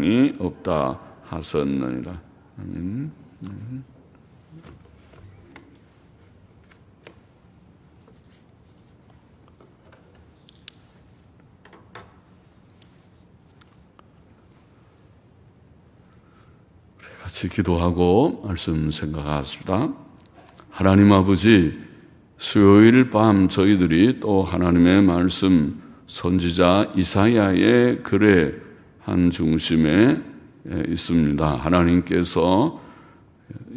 이 없다 하셨느니라. 아멘. 같이 기도하고 말씀 생각하겠습니다. 하나님 아버지, 수요일 밤 저희들이 또 하나님의 말씀 선지자 이사야의 글의 한 중심에 있습니다. 하나님께서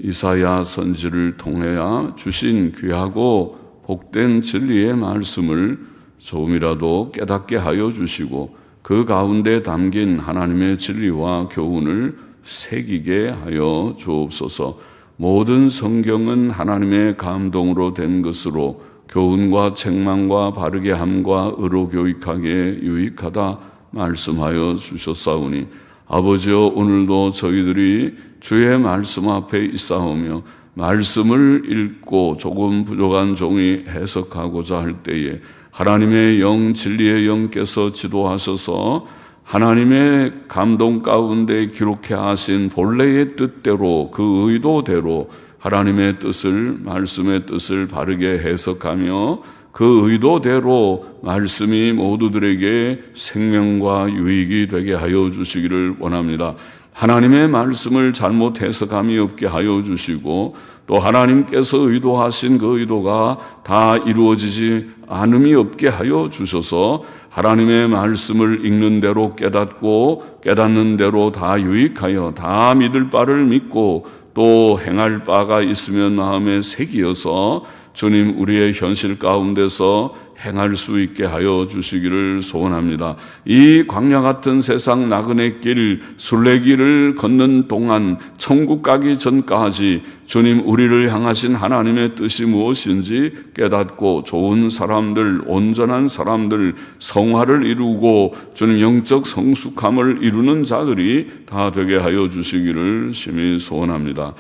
이사야 선지를 통해 주신 귀하고 복된 진리의 말씀을 조금이라도 깨닫게 하여 주시고 그 가운데 담긴 하나님의 진리와 교훈을 새기게 하여 주옵소서. 모든 성경은 하나님의 감동으로 된 것으로 교훈과 책망과 바르게 함과 의로 교육하기에 유익하다 말씀하여 주셨사오니 아버지여, 오늘도 저희들이 주의 말씀 앞에 있사오며 말씀을 읽고 조금 부족한 종이 해석하고자 할 때에 하나님의 영, 진리의 영께서 지도하셔서 하나님의 감동 가운데 기록해 하신 본래의 뜻대로, 그 의도대로 하나님의 뜻을, 말씀의 뜻을 바르게 해석하며 그 의도대로 말씀이 모두들에게 생명과 유익이 되게 하여 주시기를 원합니다. 하나님의 말씀을 잘못 해석함이 없게 하여 주시고 또 하나님께서 의도하신 그 의도가 다 이루어지지 않음이 없게 하여 주셔서 하나님의 말씀을 읽는 대로 깨닫고 깨닫는 대로 다 유익하여 다 믿을 바를 믿고 또 행할 바가 있으면 마음에 새기어서 주님 우리의 현실 가운데서 행할 수 있게 하여 주시기를 소원합니다. 이 광야 같은 세상 나그네 길, 순례길을 걷는 동안 천국 가기 전까지 주님 우리를 향하신 하나님의 뜻이 무엇인지 깨닫고 좋은 사람들, 온전한 사람들, 성화를 이루고 주님 영적 성숙함을 이루는 자들이 다 되게 하여 주시기를 심히 소원합니다.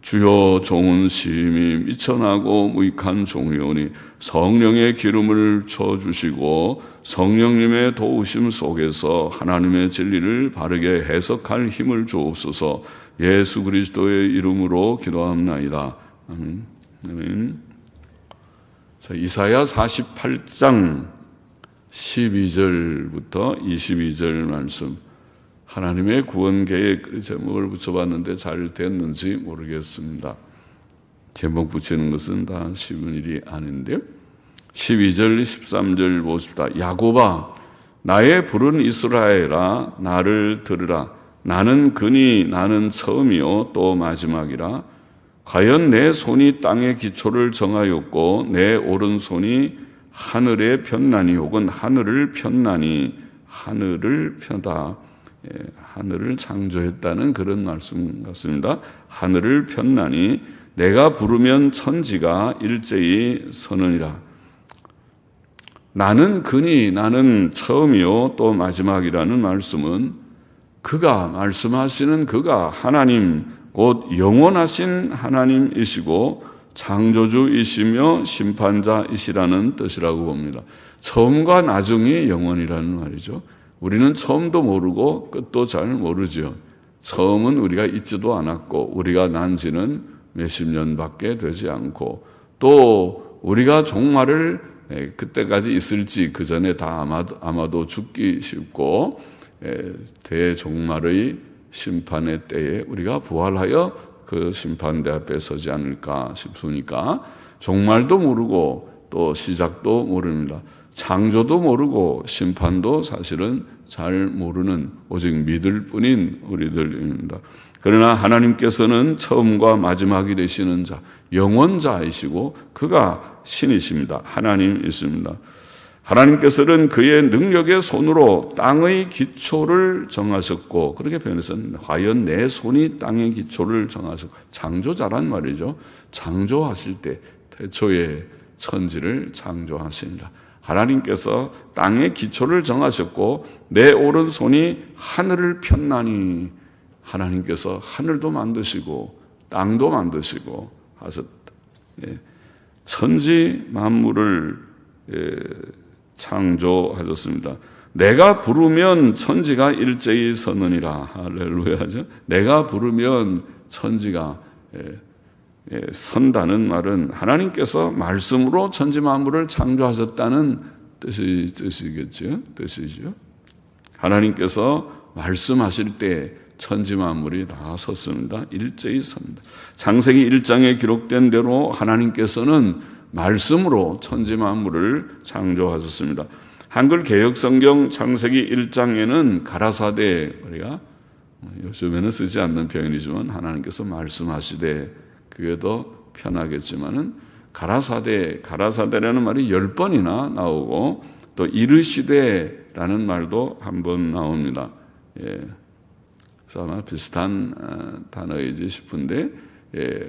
주여, 종은 심히 미천하고 무익한 종이오니 성령의 기름을 쳐주시고 성령님의 도우심 속에서 하나님의 진리를 바르게 해석할 힘을 주옵소서. 예수 그리스도의 이름으로 기도합나이다. 아멘. 아멘. 자, 이사야 48장 12절부터 22절 말씀. 하나님의 구원 계획 제목을 붙여봤는데 잘 됐는지 모르겠습니다. 제목 붙이는 것은 다 쉬운 일이 아닌데요. 12절, 13절 보십시다. 야곱아, 나의 부른 이스라엘아, 나를 들으라. 나는 그니 나는 처음이요 또 마지막이라. 과연 내 손이 땅의 기초를 정하였고 내 오른손이 하늘에 폈나니 혹은 하늘을 폈나니. 하늘을 펴다. 하늘을 창조했다는 그런 말씀 같습니다. 하늘을 폈나니 내가 부르면 천지가 일제히 서느니라. 나는 그니 나는 처음이요 또 마지막이라는 말씀은 그가 말씀하시는 그가 하나님 곧 영원하신 하나님이시고 창조주이시며 심판자이시라는 뜻이라고 봅니다. 처음과 나중이 영원이라는 말이죠. 우리는 처음도 모르고 끝도 잘 모르죠. 처음은 우리가 있지도 않았고 우리가 난 지는 몇십 년밖에 되지 않고 또 우리가 종말을 그때까지 있을지 그 전에 다 아마도 죽기 쉽고 대종말의 심판의 때에 우리가 부활하여 그 심판대 앞에 서지 않을까 싶으니까 종말도 모르고 또 시작도 모릅니다. 창조도 모르고 심판도 사실은 잘 모르는 오직 믿을 뿐인 우리들입니다. 그러나 하나님께서는 처음과 마지막이 되시는 자, 영원자이시고 그가 신이십니다. 하나님이십니다. 하나님께서는 그의 능력의 손으로 땅의 기초를 정하셨고 그렇게 표현해서는 과연 내 손이 땅의 기초를 정하셨고 창조자란 말이죠. 창조하실 때 태초에 천지를 창조하시니라. 하나님께서 땅의 기초를 정하셨고 내 오른손이 하늘을 폈나니 하나님께서 하늘도 만드시고 땅도 만드시고 하셨다. 천지 만물을 창조하셨습니다. 내가 부르면 천지가 일제히 서느니라. 할렐루야죠. 내가 부르면 천지가 선다는 말은 하나님께서 말씀으로 천지 만물을 창조하셨다는 뜻이겠죠. 뜻이죠. 하나님께서 말씀하실 때 천지 만물이 다 섰습니다. 일제히 섭니다. 창세기 1장에 기록된 대로 하나님께서는 말씀으로 천지 만물을 창조하셨습니다. 한글 개역성경 창세기 1장에는 가라사대, 우리가 요즘에는 쓰지 않는 표현이지만 하나님께서 말씀하시되, 그게 더 편하겠지만은 가라사대라는 말이 10번이나 나오고 또 이르시되라는 말도 한 번 나옵니다. 그래서 아마 비슷한 단어이지 싶은데,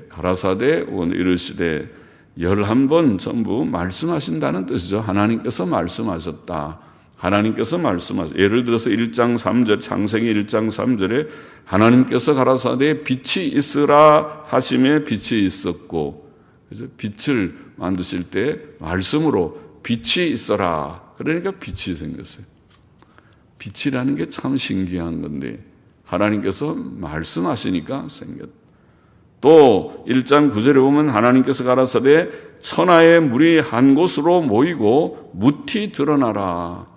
가라사대 혹은 이르시되 11번 전부 말씀하신다는 뜻이죠. 하나님께서 말씀하셨다. 하나님께서 말씀하셨다. 예를 들어서 1장 3절, 창세기 1장 3절에 하나님께서 가라사대 빛이 있으라 하심에 빛이 있었고, 그래서 빛을 만드실 때 말씀으로 빛이 있어라. 그러니까 빛이 생겼어요. 빛이라는 게 참 신기한 건데 하나님께서 말씀하시니까 생겼다. 또 1장 9절에 보면 하나님께서 가라사대 천하의 물이 한 곳으로 모이고 묻히 드러나라.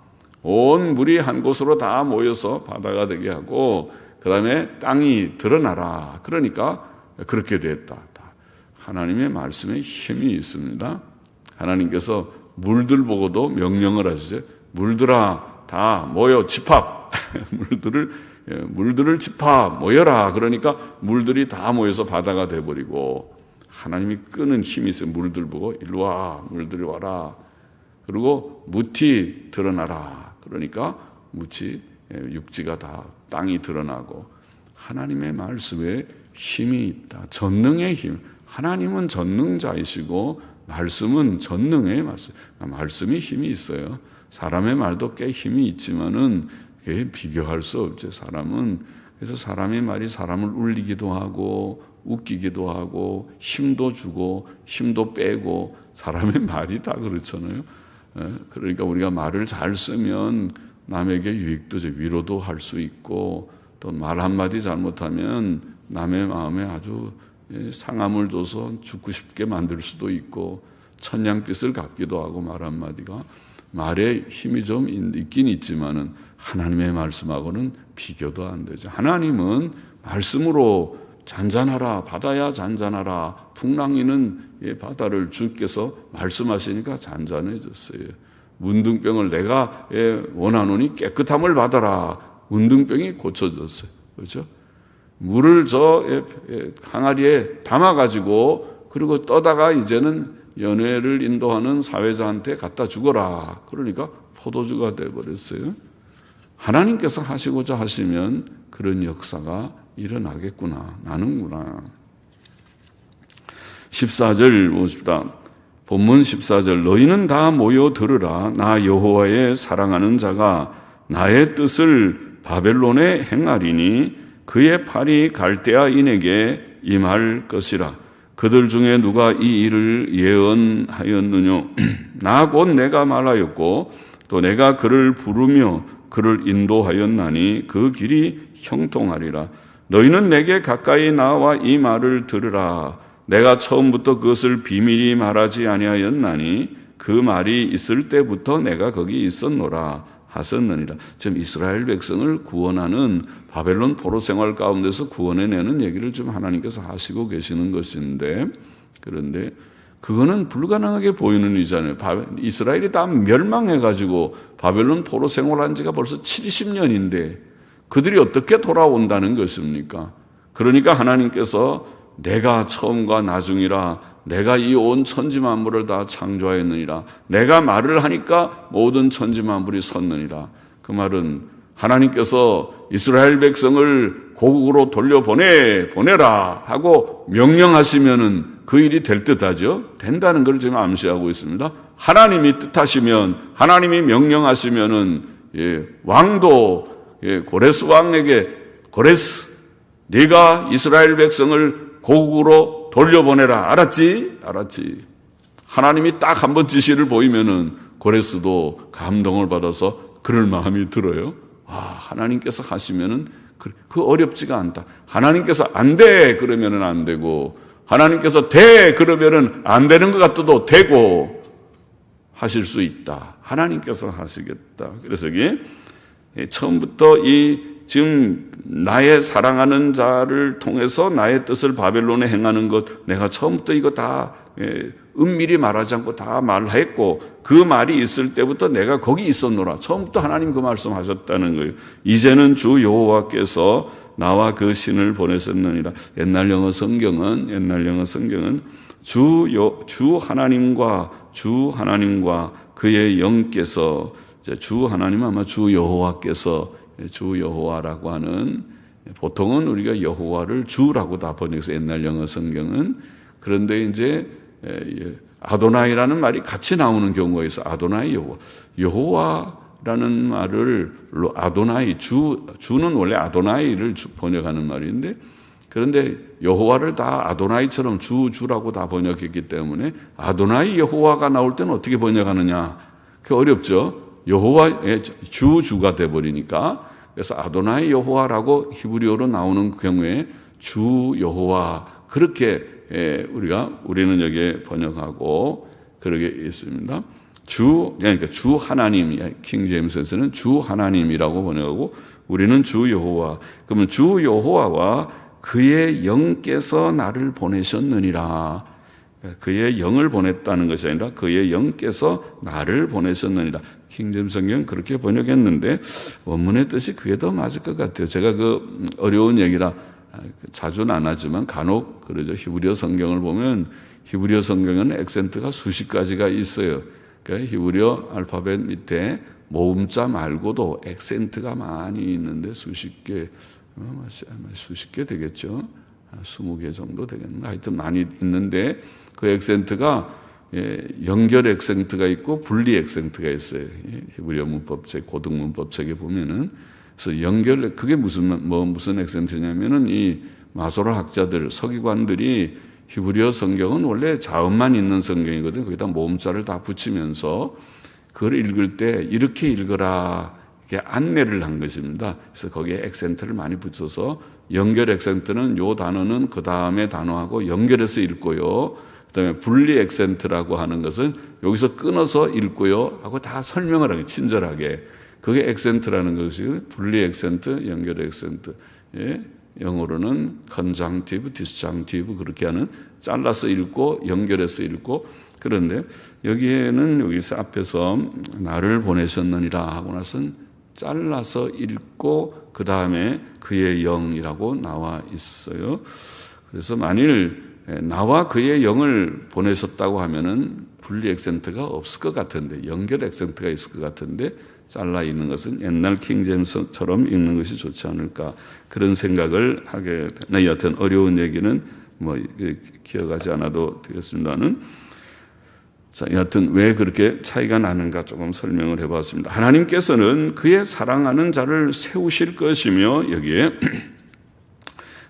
온 물이 한 곳으로 다 모여서 바다가 되게 하고 그 다음에 땅이 드러나라. 그러니까 그렇게 됐다. 하나님의 말씀에 힘이 있습니다. 하나님께서 물들 보고도 명령을 하시죠. 물들아 다 모여 집합. 물들을 집합 모여라. 그러니까 물들이 다 모여서 바다가 돼버리고, 하나님이 끄는 힘이 있어요. 물들 보고 일로 와, 물들이 와라. 그리고 묻히 드러나라. 그러니까 묻히, 육지가 다 땅이 드러나고, 하나님의 말씀에 힘이 있다. 전능의 힘. 하나님은 전능자이시고 말씀은 전능의 말씀. 말씀이 힘이 있어요. 사람의 말도 꽤 힘이 있지만은 비교할 수 없죠. 사람은. 그래서 사람의 말이 사람을 울리기도 하고 웃기기도 하고 힘도 주고 힘도 빼고, 사람의 말이 다 그렇잖아요. 그러니까 우리가 말을 잘 쓰면 남에게 유익도, 위로도 할 수 있고, 또 말 한마디 잘못하면 남의 마음에 아주 상함을 줘서 죽고 싶게 만들 수도 있고, 천냥빚을 갚기도 하고, 말 한마디가. 말에 힘이 좀 있긴 있지만은 하나님의 말씀하고는 비교도 안 되죠. 하나님은 말씀으로 잔잔하라, 바다야 잔잔하라, 풍랑이는 바다를 주께서 말씀하시니까 잔잔해졌어요. 문둥병을 내가 원하노니 깨끗함을 받아라. 문둥병이 고쳐졌어요. 그렇죠? 물을 저 항아리에 담아가지고 그리고 떠다가 이제는 연회를 인도하는 사회자한테 갖다 주거라. 그러니까 포도주가 되어버렸어요. 하나님께서 하시고자 하시면 그런 역사가 일어나겠구나, 나는구나. 14절 보십시다. 본문 14절. 너희는 다 모여 들으라. 나 여호와의 사랑하는 자가 나의 뜻을 바벨론에 행하리니 그의 팔이 갈대아인에게 임할 것이라. 그들 중에 누가 이 일을 예언하였느뇨? 나 곧 내가 말하였고 또 내가 그를 부르며 그를 인도하였나니 그 길이 형통하리라. 너희는 내게 가까이 나와 이 말을 들으라. 내가 처음부터 그것을 비밀히 말하지 아니하였나니 그 말이 있을 때부터 내가 거기 있었노라 하셨느니라. 지금 이스라엘 백성을 구원하는 바벨론 포로 생활 가운데서 구원해내는 얘기를 좀 하나님께서 하시고 계시는 것인데, 그런데 그거는 불가능하게 보이는 일이잖아요. 이스라엘이 다 멸망해가지고 바벨론 포로 생활한 지가 벌써 70년인데 그들이 어떻게 돌아온다는 것입니까? 그러니까 하나님께서 내가 처음과 나중이라, 내가 이 온 천지 만물을 다 창조하였느니라, 내가 말을 하니까 모든 천지 만물이 섰느니라. 그 말은 하나님께서 이스라엘 백성을 고국으로 보내라 하고 명령하시면은 그 일이 될 듯하죠. 된다는 걸 지금 암시하고 있습니다. 하나님이 뜻하시면, 하나님이 명령하시면은 왕도 고레스 왕에게, 고레스, 네가 이스라엘 백성을 고국으로 돌려보내라. 알았지? 하나님이 딱 한 번 지시를 보이면은 고레스도 감동을 받아서 그럴 마음이 들어요. 하나님께서 하시면은 그 어렵지가 않다. 하나님께서 안 돼 그러면은 안 되고, 하나님께서 돼 그러면은 안 되는 것 같아도 되고 하실 수 있다. 하나님께서 하시겠다. 그래서 이게 처음부터 지금 나의 사랑하는 자를 통해서 나의 뜻을 바벨론에 행하는 것, 내가 처음부터 이거 다 은밀히 말하지 않고 다 말했고, 그 말이 있을 때부터 내가 거기 있었노라. 처음부터 하나님 그 말씀하셨다는 거예요. 이제는 주 여호와께서 나와 그 신을 보내셨느니라. 옛날 영어 성경은 주 하나님과 그의 영께서, 주 하나님 아마 주 여호와께서, 주 여호와라고 하는, 보통은 우리가 여호와를 주라고 다 번역해서 옛날 영어 성경은. 그런데 이제 아도나이라는 말이 같이 나오는 경우가 있어. 아도나이 여호와라는 말을 아도나이 주는 원래 아도나이를 번역하는 말인데, 그런데 여호와를 다 아도나이처럼 주라고 다 번역했기 때문에 아도나이 여호와가 나올 때는 어떻게 번역하느냐? 그 어렵죠. 여호와의 주가 돼버리니까. 그래서 아도나이 여호와라고 히브리어로 나오는 경우에 주 여호와, 그렇게 우리는 여기에 번역하고 그러게 있습니다. 그러니까 주 하나님, 킹제임스에서는 주 하나님이라고 번역하고, 우리는 주 여호와. 그러면 주 여호와와 그의 영께서 나를 보내셨느니라. 그의 영을 보냈다는 것이 아니라 그의 영께서 나를 보내셨느니라. 킹제임스 성경 그렇게 번역했는데 원문의 뜻이 그게 더 맞을 것 같아요. 제가 그 어려운 얘기라 자주는 안 하지만 간혹 그러죠. 히브리어 성경을 보면 히브리어 성경은 액센트가 수십 가지가 있어요. 그러니까 히브리어 알파벳 밑에 모음자 말고도 액센트가 많이 있는데 수십 개 되겠죠. 20개 정도 되겠는데 하여튼 많이 있는데, 그 액센트가 연결 액센트가 있고 분리 액센트가 있어요. 히브리어 문법책, 고등 문법책에 보면은. 그래서 그게 무슨 액센트냐면은 이 마소라 학자들, 서기관들이 히브리어 성경은 원래 자음만 있는 성경이거든요. 거기다 모음자를 다 붙이면서 그걸 읽을 때 이렇게 읽어라, 이렇게 안내를 한 것입니다. 그래서 거기에 액센트를 많이 붙여서, 연결 액센트는 요 단어는 그 다음에 단어하고 연결해서 읽고요. 그 다음에 분리 액센트라고 하는 것은 여기서 끊어서 읽고요 하고 다 설명을 하게, 친절하게. 그게 액센트라는 것이 분리 액센트, 연결 액센트. 영어로는 conjunctive, disjunctive 그렇게 하는, 잘라서 읽고 연결해서 읽고. 그런데 여기에는 여기서 앞에서 나를 보내셨느니라 하고 나서는 잘라서 읽고 그 다음에 그의 영이라고 나와 있어요. 그래서 만일 나와 그의 영을 보내셨다고 하면은 분리 액센트가 없을 것 같은데, 연결 액센트가 있을 것 같은데 잘라 있는 것은 옛날 킹제임스처럼 읽는 것이 좋지 않을까, 그런 생각을 하게 되나. 여하튼 어려운 얘기는 기억하지 않아도 되겠습니다는. 자, 여하튼 왜 그렇게 차이가 나는가 조금 설명을 해봤습니다. 하나님께서는 그의 사랑하는 자를 세우실 것이며, 여기에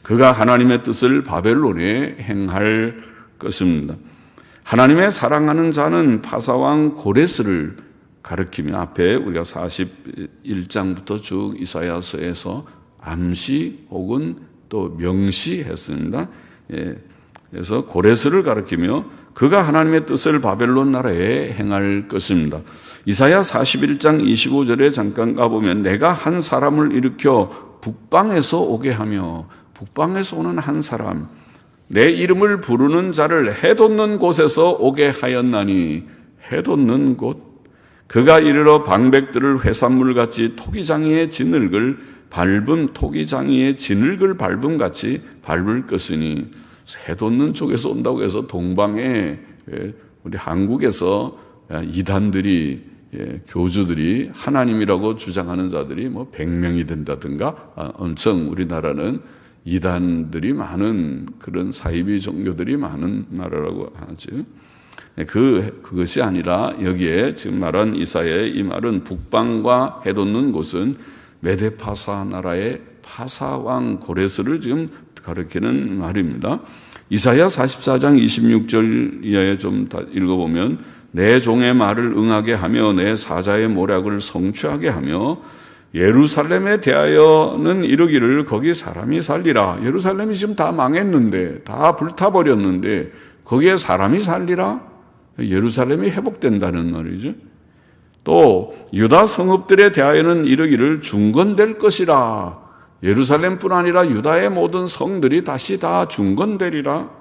그가 하나님의 뜻을 바벨론에 행할 것입니다. 하나님의 사랑하는 자는 파사왕 고레스를 가리키며, 앞에 우리가 41장부터 쭉 이사야서에서 암시 혹은 또 명시했습니다. 그래서 고레스를 가리키며 그가 하나님의 뜻을 바벨론 나라에 행할 것입니다. 이사야 41장 25절에 잠깐 가보면, 내가 한 사람을 일으켜 북방에서 오게 하며, 북방에서 오는 한 사람, 내 이름을 부르는 자를 해돋는 곳에서 오게 하였나니, 해돋는 곳, 그가 이르러 방백들을 회산물같이 토기장이의 진흙을 밟음, 토기장이의 진흙을 밟음같이 밟을 것이니, 해돋는 쪽에서 온다고 해서 동방에 우리 한국에서 이단들이, 교주들이, 하나님이라고 주장하는 자들이 100명이 된다든가, 엄청 우리나라는 이단들이 많은, 그런 사이비 종교들이 많은 나라라고 하죠. 그것이 아니라 여기에 지금 말한 이사야의 이 말은 북방과 해돋는 곳은 메데파사 나라의 파사왕 고레스를 지금 가리키는 말입니다. 이사야 44장 26절 이하에 좀 다 읽어보면, 내 종의 말을 응하게 하며 내 사자의 모략을 성취하게 하며 예루살렘에 대하여는 이르기를 거기 사람이 살리라. 예루살렘이 지금 다 망했는데, 다 불타버렸는데 거기에 사람이 살리라? 예루살렘이 회복된다는 말이죠. 또 유다 성읍들에 대하여는 이르기를 중건될 것이라. 예루살렘뿐 아니라 유다의 모든 성들이 다시 다 중건되리라.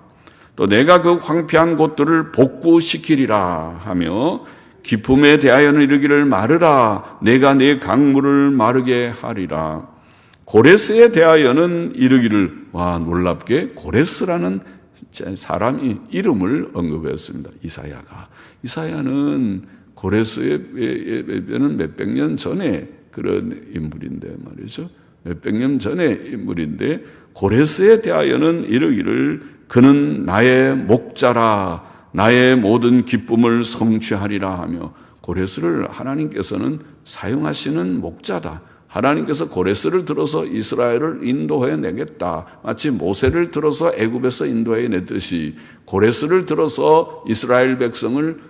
또 내가 그 황폐한 곳들을 복구시키리라 하며 기품에 대하여는 이르기를 마르라. 내가 네 강물을 마르게 하리라. 고레스에 대하여는 이르기를, 와, 놀랍게 고레스라는 사람이 이름을 언급했습니다. 이사야는 고레스에는 몇백 년 전에 그런 인물인데 말이죠. 몇백 년 전의 인물인데 고레스에 대하여는 이르기를 그는 나의 목자라. 나의 모든 기쁨을 성취하리라 하며, 고레스를 하나님께서는 사용하시는 목자다. 하나님께서 고레스를 들어서 이스라엘을 인도해 내겠다. 마치 모세를 들어서 애굽에서 인도해 내듯이 고레스를 들어서 이스라엘 백성을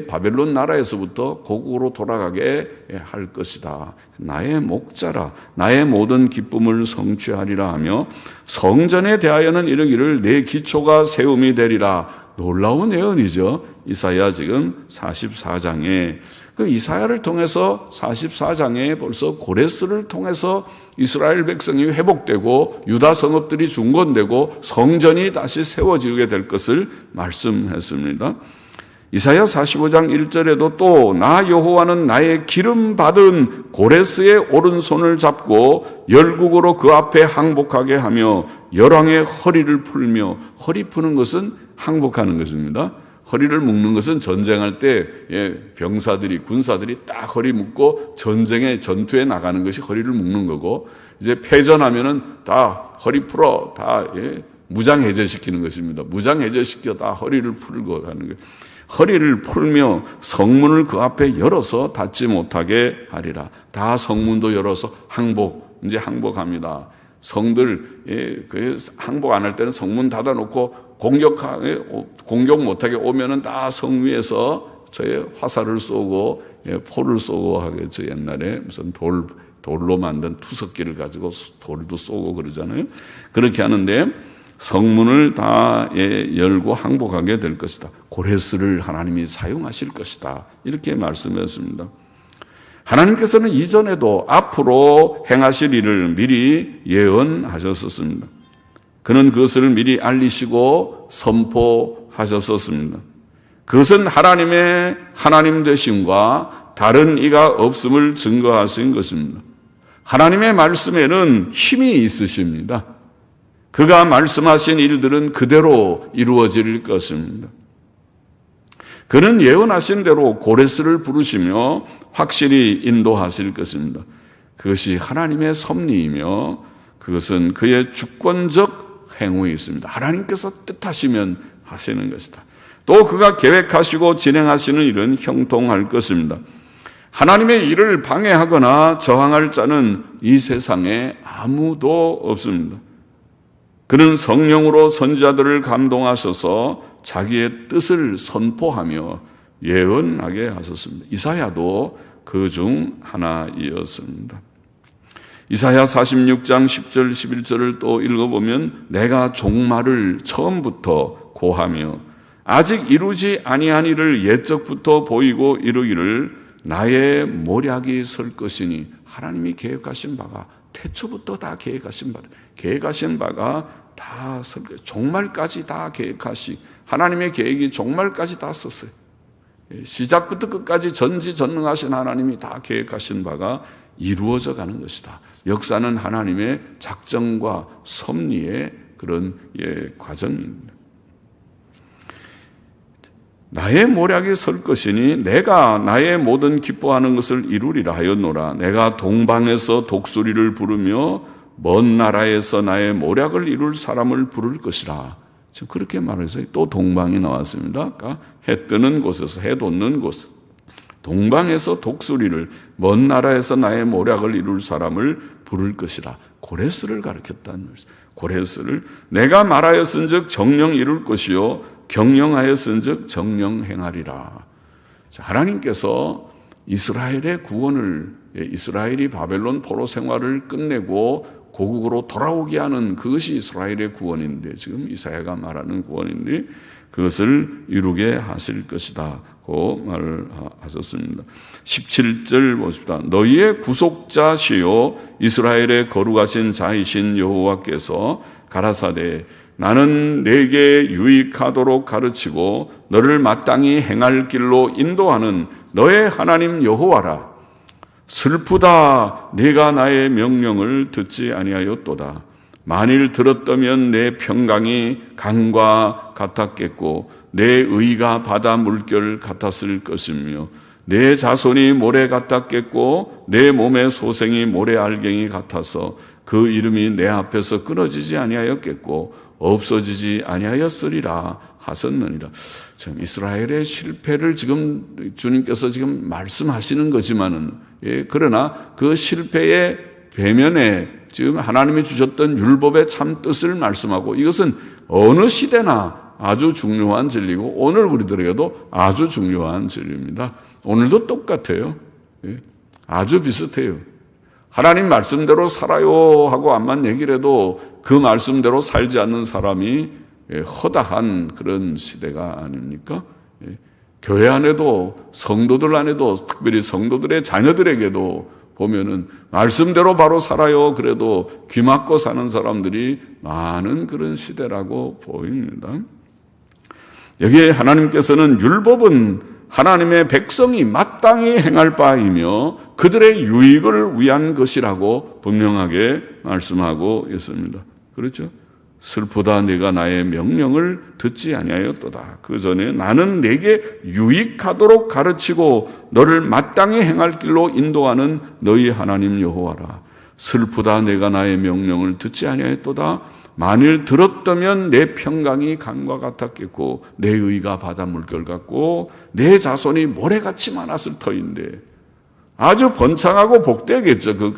바벨론 나라에서부터 고국으로 돌아가게 할 것이다. 나의 목자라. 나의 모든 기쁨을 성취하리라 하며 성전에 대하여는 이르기를 내 기초가 세움이 되리라. 놀라운 예언이죠. 이사야 지금 44장에 그 이사야를 통해서 44장에 벌써 고레스를 통해서 이스라엘 백성이 회복되고 유다 성읍들이 중건되고 성전이 다시 세워지게 될 것을 말씀했습니다. 이사야 45장 1절에도 또 나 여호와는 나의 기름 받은 고레스의 오른손을 잡고 열국으로 그 앞에 항복하게 하며 열왕의 허리를 풀며, 허리 푸는 것은 항복하는 것입니다. 허리를 묶는 것은 전쟁할 때 병사들이, 군사들이 딱 허리 묶고 전투에 나가는 것이 허리를 묶는 거고, 이제 패전하면은 다 허리 풀어, 다 무장해제시키는 것입니다. 무장해제시켜 다 허리를 풀고 하는 거예요. 허리를 풀며 성문을 그 앞에 열어서 닫지 못하게 하리라. 다 성문도 열어서 이제 항복합니다. 성들 항복 안 할 때는 성문 닫아놓고 공격 못하게 오면은 다 성 위에서 저의 화살을 쏘고 포를 쏘고 하겠죠. 옛날에 무슨 돌로 만든 투석기를 가지고 돌도 쏘고 그러잖아요. 그렇게 하는데 성문을 다 열고 항복하게 될 것이다. 고레스를 하나님이 사용하실 것이다. 이렇게 말씀했습니다. 하나님께서는 이전에도 앞으로 행하실 일을 미리 예언하셨었습니다. 그는 그것을 미리 알리시고 선포하셨었습니다. 그것은 하나님의 하나님 되심과 다른 이가 없음을 증거하신 것입니다. 하나님의 말씀에는 힘이 있으십니다. 그가 말씀하신 일들은 그대로 이루어질 것입니다. 그는 예언하신 대로 고레스를 부르시며 확실히 인도하실 것입니다. 그것이 하나님의 섭리이며 그것은 그의 주권적 행위에 있습니다. 하나님께서 뜻하시면 하시는 것이다. 또 그가 계획하시고 진행하시는 일은 형통할 것입니다. 하나님의 일을 방해하거나 저항할 자는 이 세상에 아무도 없습니다. 그는 성령으로 선지자들을 감동하셔서 자기의 뜻을 선포하며 예언하게 하셨습니다. 이사야도 그 중 하나이었습니다. 이사야 46장 10절 11절을 또 읽어보면 내가 종말을 처음부터 고하며 아직 이루지 아니한 일을 옛적부터 보이고 이루기를 나의 모략이 설 것이니, 하나님이 계획하신 바가 태초부터 다 계획하신 바가 다 설 거예요. 종말까지 다 하나님의 계획이 종말까지 다 썼어요. 시작부터 끝까지 전지전능하신 하나님이 다 계획하신 바가 이루어져 가는 것이다. 역사는 하나님의 작정과 섭리의 그런 과정입니다. 나의 모략이 설 것이니 내가 나의 모든 기뻐하는 것을 이루리라 하였노라. 내가 동방에서 독수리를 부르며 먼 나라에서 나의 모략을 이룰 사람을 부를 것이라. 지금 그렇게 말해서 또 동방이 나왔습니다. 그러니까 해 뜨는 곳에서, 해 돋는 곳, 동방에서 독수리를, 먼 나라에서 나의 모략을 이룰 사람을 부를 것이라. 고레스를 가르쳤다는 말이죠. 고레스를 내가 말하였은즉 정령 이룰 것이요 경영하였은즉 정령 행하리라. 하나님께서 이스라엘의 구원을, 이스라엘이 바벨론 포로 생활을 끝내고 고국으로 돌아오게 하는 그것이 이스라엘의 구원인데, 지금 이사야가 말하는 구원인데 그것을 이루게 하실 것이다 고 말을 하셨습니다. 17절 보십시다. 너희의 구속자시요 이스라엘의 거룩하신 자이신 여호와께서 가라사대 나는 내게 유익하도록 가르치고 너를 마땅히 행할 길로 인도하는 너의 하나님 여호와라. 슬프다 내가 나의 명령을 듣지 아니하였도다. 만일 들었다면 내 평강이 강과 같았겠고 내 의가 바다 물결 같았을 것이며 내 자손이 모래 같았겠고 내 몸의 소생이 모래알갱이 같아서 그 이름이 내 앞에서 끊어지지 아니하였겠고 없어지지 아니하였으리라 하셨느니라. 참 이스라엘의 실패를 지금 주님께서 지금 말씀하시는 거지만은, 그러나 그 실패의 배면에 지금 하나님이 주셨던 율법의 참 뜻을 말씀하고, 이것은 어느 시대나 아주 중요한 진리고 오늘 우리들에게도 아주 중요한 진리입니다. 오늘도 똑같아요. 아주 비슷해요. 하나님 말씀대로 살아요 하고 암만 얘기를 해도 그 말씀대로 살지 않는 사람이 허다한 그런 시대가 아닙니까? 교회 안에도 성도들 안에도 특별히 성도들의 자녀들에게도 보면은 말씀대로 바로 살아요 그래도 귀 막고 사는 사람들이 많은 그런 시대라고 보입니다. 여기에 하나님께서는 율법은 하나님의 백성이 마땅히 행할 바이며 그들의 유익을 위한 것이라고 분명하게 말씀하고 있습니다. 그렇죠? 슬프다 내가 나의 명령을 듣지 아니하였도다. 그 전에 나는 내게 유익하도록 가르치고 너를 마땅히 행할 길로 인도하는 너희 하나님 여호와라. 슬프다 내가 나의 명령을 듣지 아니하였도다. 만일 들었다면 내 평강이 강과 같았겠고 내 의가 바다 물결 같고 내 자손이 모래같이 많았을 터인데, 아주 번창하고 복되겠죠. 그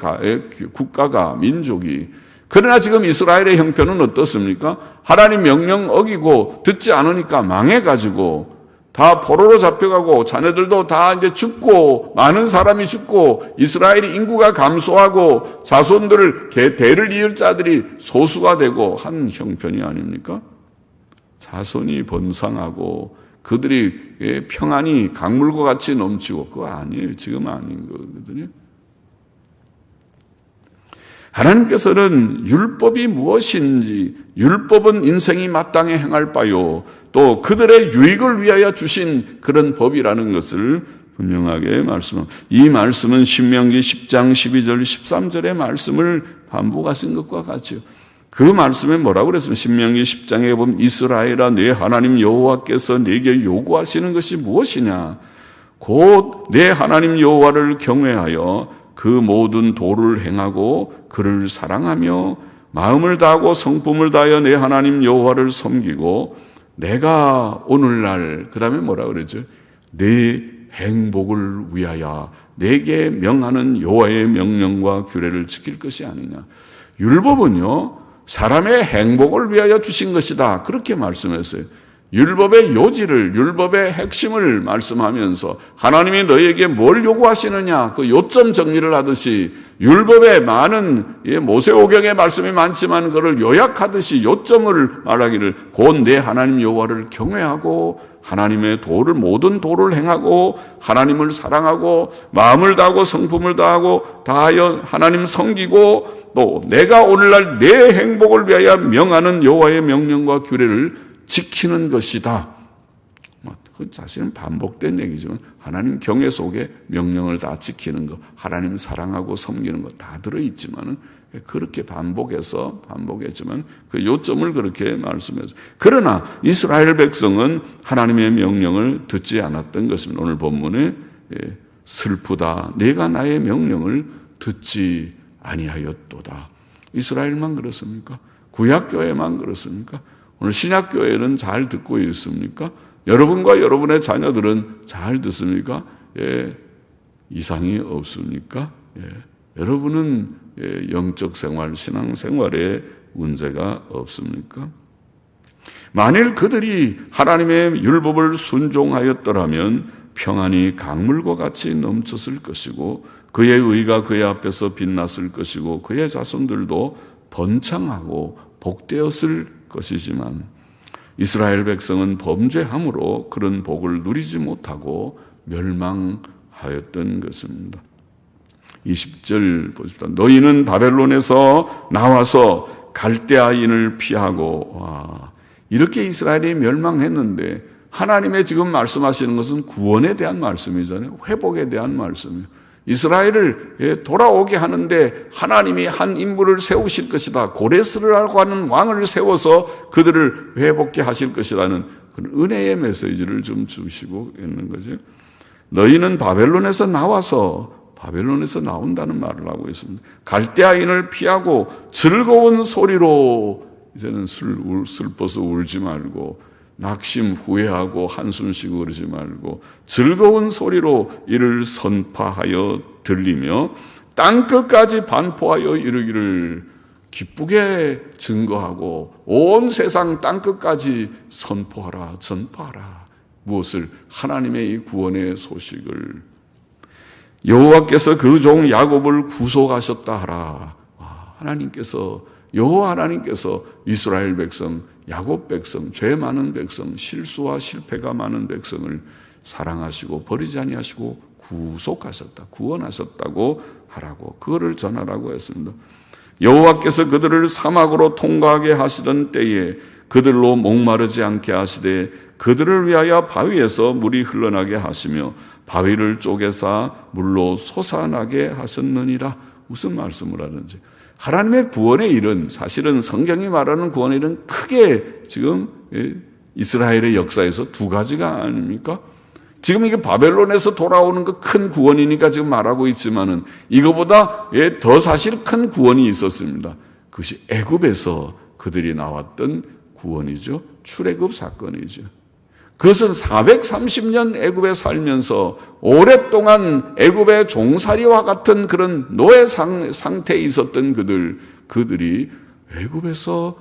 국가가, 민족이. 그러나 지금 이스라엘의 형편은 어떻습니까? 하나님 명령 어기고 듣지 않으니까 망해가지고 다 포로로 잡혀가고 자녀들도 다 이제 죽고 많은 사람이 죽고 이스라엘의 인구가 감소하고 자손들을 대를 이을 자들이 소수가 되고 한 형편이 아닙니까? 자손이 번성하고 그들이 평안이 강물과 같이 넘치고, 그거 아니에요. 지금 아닌 거거든요. 하나님께서는 율법이 무엇인지, 율법은 인생이 마땅히 행할 바요, 또 그들의 유익을 위하여 주신 그런 법이라는 것을 분명하게 말씀합니다. 이 말씀은 신명기 10장 12절 13절의 말씀을 반복하신 것과 같죠. 그 말씀에 뭐라고 그랬습니까? 신명기 10장에 보면 이스라엘아 내 하나님 여호와께서 네게 요구하시는 것이 무엇이냐? 곧 내 하나님 여호와를 경외하여 그 모든 도를 행하고 그를 사랑하며 마음을 다하고 성품을 다하여 내 하나님 여호와를 섬기고 내가 오늘날, 그 다음에 뭐라 그러죠? 내 행복을 위하여 내게 명하는 여호와의 명령과 규례를 지킬 것이 아니냐. 율법은요 사람의 행복을 위하여 주신 것이다, 그렇게 말씀했어요. 율법의 요지를, 율법의 핵심을 말씀하면서 하나님이 너희에게 뭘 요구하시느냐, 그 요점 정리를 하듯이 율법에 많은 모세오경의 말씀이 많지만 그를 요약하듯이 요점을 말하기를 곧 내 하나님 여호와를 경외하고 하나님의 도를, 모든 도를 행하고 하나님을 사랑하고 마음을 다하고 성품을 다하여 하나님 섬기고 또 내가 오늘날 내 행복을 위하여 명하는 여호와의 명령과 규례를 지키는 것이다. 그 사실은 반복된 얘기지만 하나님 경외 속에 명령을 다 지키는 것, 하나님 사랑하고 섬기는 것 다 들어있지만은 그렇게 반복했지만 그 요점을 그렇게 말씀해서, 그러나 이스라엘 백성은 하나님의 명령을 듣지 않았던 것입니다. 오늘 본문에 슬프다 내가 나의 명령을 듣지 아니하였도다. 이스라엘만 그렇습니까? 구약교회만 그렇습니까? 오늘 신약교회는 잘 듣고 있습니까? 여러분과 여러분의 자녀들은 잘 듣습니까? 이상이 없습니까? 여러분은 영적 생활, 신앙 생활에 문제가 없습니까? 만일 그들이 하나님의 율법을 순종하였더라면 평안이 강물과 같이 넘쳤을 것이고 그의 의가 그의 앞에서 빛났을 것이고 그의 자손들도 번창하고 복되었을 것이지만 이스라엘 백성은 범죄함으로 그런 복을 누리지 못하고 멸망하였던 것입니다. 20절 보십시다. 너희는 바벨론에서 나와서 갈대아인을 피하고 이렇게 이스라엘이 멸망했는데 하나님의 지금 말씀하시는 것은 구원에 대한 말씀이잖아요. 회복에 대한 말씀이에요. 이스라엘을 돌아오게 하는데 하나님이 한 인물을 세우실 것이다. 고레스라고 하는 왕을 세워서 그들을 회복케 하실 것이라는 그런 은혜의 메시지를 좀 주시고 있는 거죠. 너희는 바벨론에서 나온다는 말을 하고 있습니다. 갈대아인을 피하고 즐거운 소리로 이제는 슬퍼서 울지 말고 낙심 후회하고 한숨 쉬고 그러지 말고 즐거운 소리로 이를 선포하여 들리며 땅끝까지 반포하여 이르기를 기쁘게 증거하고 온 세상 땅끝까지 선포하라 전파하라. 무엇을? 하나님의 이 구원의 소식을. 여호와께서 그 종 야곱을 구속하셨다 하라. 여호와 하나님께서 이스라엘 백성, 야곱 백성, 죄 많은 백성, 실수와 실패가 많은 백성을 사랑하시고 버리지 아니하시고 구속하셨다, 구원하셨다고 하라고, 그거를 전하라고 했습니다. 여호와께서 그들을 사막으로 통과하게 하시던 때에 그들로 목마르지 않게 하시되 그들을 위하여 바위에서 물이 흘러나게 하시며 바위를 쪼개사 물로 솟아나게 하셨느니라. 무슨 말씀을 하는지. 하나님의 구원의 일은, 사실은 성경이 말하는 구원의 일은 크게 지금 이스라엘의 역사에서 두 가지가 아닙니까? 지금 이게 바벨론에서 돌아오는 그 큰 구원이니까 지금 말하고 있지만은 이거보다 더 사실 큰 구원이 있었습니다. 그것이 애굽에서 그들이 나왔던 구원이죠. 출애굽 사건이죠. 그것은 430년 애굽에 살면서 오랫동안 애굽의 종살이와 같은 그런 노예 상태에 있었던 그들이 애굽에서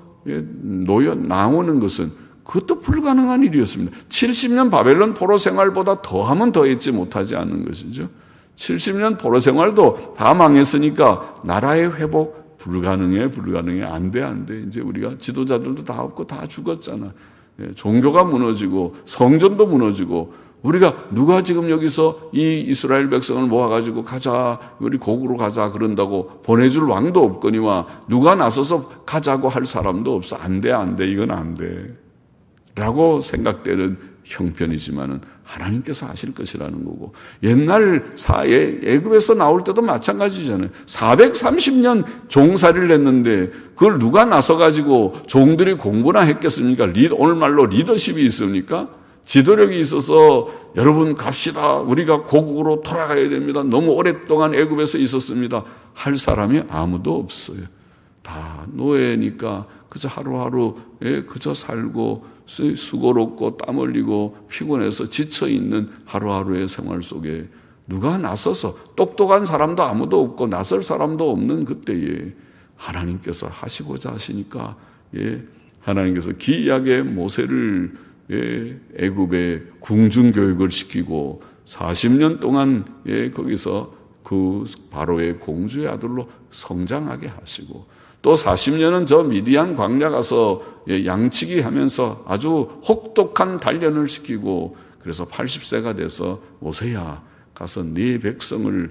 나오는 것은 그것도 불가능한 일이었습니다. 70년 바벨론 포로 생활보다 더하면 더했지 못하지 않는 것이죠. 70년 포로 생활도 다 망했으니까 나라의 회복 불가능해. 안 돼. 이제 우리가 지도자들도 다 없고 다 죽었잖아. 종교가 무너지고 성전도 무너지고 우리가 누가 지금 여기서 이 이스라엘 백성을 모아가지고 가자, 우리 고국으로 가자 그런다고 보내줄 왕도 없거니와 누가 나서서 가자고 할 사람도 없어. 안 돼. 이건 안 돼. 라고 생각되는 형편이지만은 하나님께서 하실 것이라는 거고, 옛날 애굽에서 나올 때도 마찬가지잖아요. 430년 종살이를 했는데 그걸 누가 나서가지고 종들이 공부나 했겠습니까? 오늘말로 리더십이 있습니까? 지도력이 있어서 여러분 갑시다. 우리가 고국으로 돌아가야 됩니다. 너무 오랫동안 애굽에서 있었습니다. 할 사람이 아무도 없어요. 다 노예니까 그저 하루하루 그저 살고 수고롭고 땀 흘리고 피곤해서 지쳐있는 하루하루의 생활 속에 누가 나서서, 똑똑한 사람도 아무도 없고 나설 사람도 없는 그때에 하나님께서 하시고자 하시니까 하나님께서 기이하게 모세를 애굽에 궁중교육을 시키고 40년 동안 거기서 그 바로의 공주의 아들로 성장하게 하시고, 또 40년은 저 미디안 광야 가서 양치기 하면서 아주 혹독한 단련을 시키고, 그래서 80세가 돼서 모세야 가서 네 백성을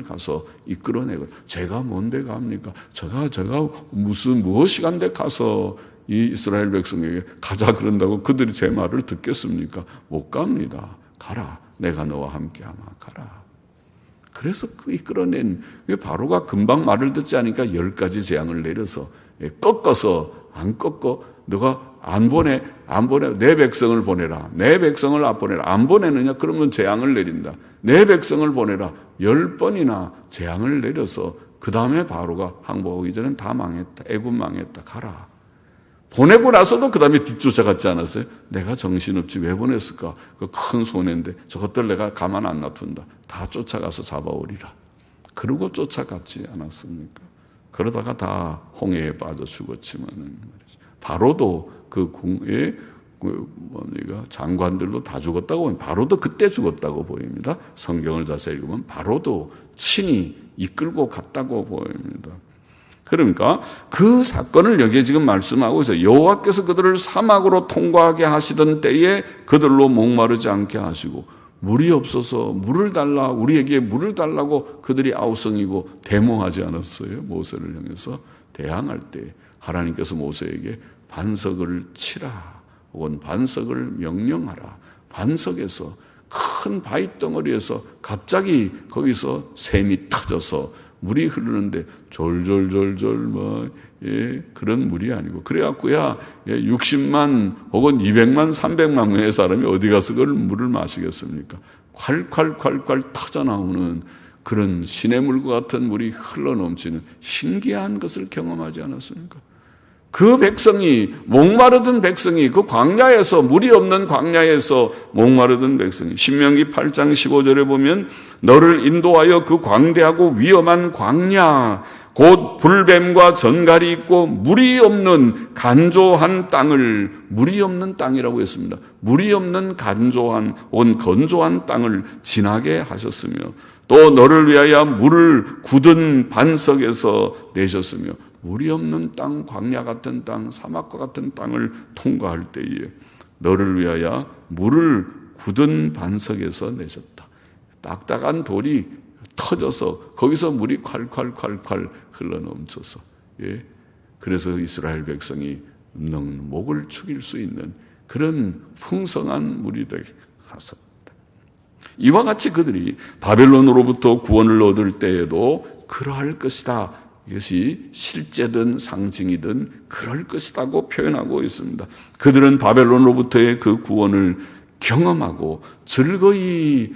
가서 이끌어내고, 제가 뭔데 갑니까? 제가 무엇이 간데 가서 이 이스라엘 백성에게 가자 그런다고 그들이 제 말을 듣겠습니까? 못 갑니다. 가라. 내가 너와 함께하마. 가라. 그래서 이끌어낸, 바로가 금방 말을 듣지 않으니까 10가지 재앙을 내려서 꺾어서, 안 꺾어, 너가 안 보내, 내 백성을 보내라. 내 백성을 안 보내라. 안 보내느냐? 그러면 재앙을 내린다. 내 백성을 보내라. 10번이나 재앙을 내려서 그 다음에 바로가 항복하기 전엔 다 망했다. 애굽 망했다. 가라. 보내고 나서도 그 다음에 뒤쫓아갔지 않았어요? 내가 정신없지 왜 보냈을까? 그 큰 손해인데 저것들 내가 가만 안 놔둔다. 다 쫓아가서 잡아오리라. 그러고 쫓아갔지 않았습니까? 그러다가 다 홍해에 빠져 죽었지만은 바로도 그 장관들도 다 죽었다고 보면 바로도 그때 죽었다고 보입니다. 성경을 자세히 읽으면 바로도 친히 이끌고 갔다고 보입니다. 그러니까 그 사건을 여기에 지금 말씀하고 있어요. 여호와께서 그들을 사막으로 통과하게 하시던 때에 그들로 목마르지 않게 하시고 물이 없어서 물을 달라, 우리에게 물을 달라고 그들이 아우성이고 데모하지 않았어요. 모세를 향해서 대항할 때 하나님께서 모세에게 반석을 치라 혹은 반석을 명령하라. 반석에서 큰 바위덩어리에서 갑자기 거기서 샘이 터져서 물이 흐르는데 졸졸졸졸 그런 물이 아니고 그래갖고야 60만 혹은 200만 300만 명의 사람이 어디 가서 그걸 물을 마시겠습니까? 콸콸콸콸 터져나오는 그런 시냇물과 같은 물이 흘러넘치는 신기한 것을 경험하지 않았습니까? 그 백성이, 목마르던 백성이, 그 광야에서, 물이 없는 광야에서 목마르던 백성이, 신명기 8장 15절에 보면 너를 인도하여 그 광대하고 위험한 광야, 곧 불뱀과 전갈이 있고 물이 없는 간조한 땅을, 물이 없는 땅이라고 했습니다. 물이 없는 간조한, 건조한 땅을 지나게 하셨으며 또 너를 위하여 물을 굳은 반석에서 내셨으며 물이 없는 땅, 광야 같은 땅, 사막과 같은 땅을 통과할 때에 너를 위하여 물을 굳은 반석에서 내셨다. 딱딱한 돌이 터져서 거기서 물이 콸콸콸콸 흘러넘쳐서 그래서 이스라엘 백성이 목을 축일 수 있는 그런 풍성한 물이 되게 하셨다. 이와 같이 그들이 바벨론으로부터 구원을 얻을 때에도 그러할 것이다. 이것이 실제든 상징이든 그럴 것이라고 표현하고 있습니다. 그들은 바벨론으로부터의 그 구원을 경험하고 즐거이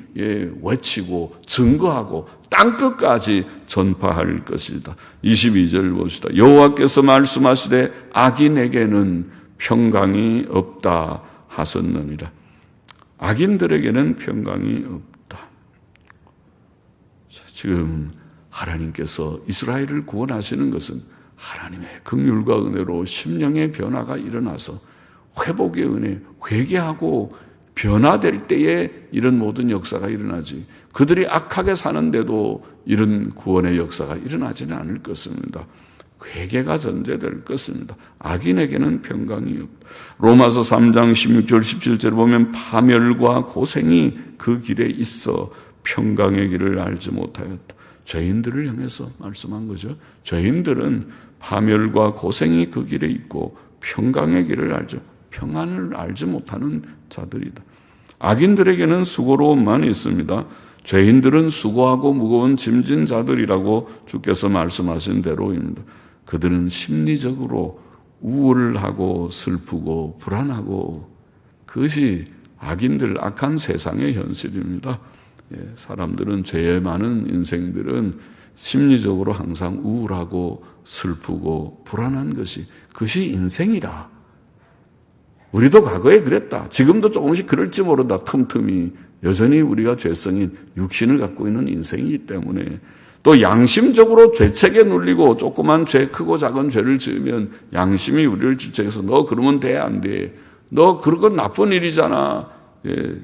외치고 증거하고 땅끝까지 전파할 것이다. 22절 봅시다. 여호와께서 말씀하시되 악인에게는 평강이 없다 하셨느니라. 악인들에게는 평강이 없다. 지금 하나님께서 이스라엘을 구원하시는 것은 하나님의 긍휼과 은혜로 심령의 변화가 일어나서 회복의 은혜, 회개하고 변화될 때에 이런 모든 역사가 일어나지 그들이 악하게 사는데도 이런 구원의 역사가 일어나지는 않을 것입니다. 회개가 전제될 것입니다. 악인에게는 평강이 없다. 로마서 3장 16절 17절을 보면 파멸과 고생이 그 길에 있어 평강의 길을 알지 못하였다. 죄인들을 향해서 말씀한 거죠. 죄인들은 파멸과 고생이 그 길에 있고 평강의 길을 알죠. 평안을 알지 못하는 자들이다. 악인들에게는 수고로움만 있습니다. 죄인들은 수고하고 무거운 짐진 자들이라고 주께서 말씀하신 대로입니다. 그들은 심리적으로 우울하고 슬프고 불안하고 그것이 악인들, 악한 세상의 현실입니다. 사람들은 죄에 많은 인생들은 심리적으로 항상 우울하고 슬프고 불안한 것이 그것이 인생이라. 우리도 과거에 그랬다. 지금도 조금씩 그럴지 모른다. 틈틈이 여전히 우리가 죄성인 육신을 갖고 있는 인생이기 때문에 또 양심적으로 죄책에 눌리고 조그만 죄, 크고 작은 죄를 지으면 양심이 우리를 질책해서 너 그러면 돼, 안 돼. 너 그런 건 나쁜 일이잖아.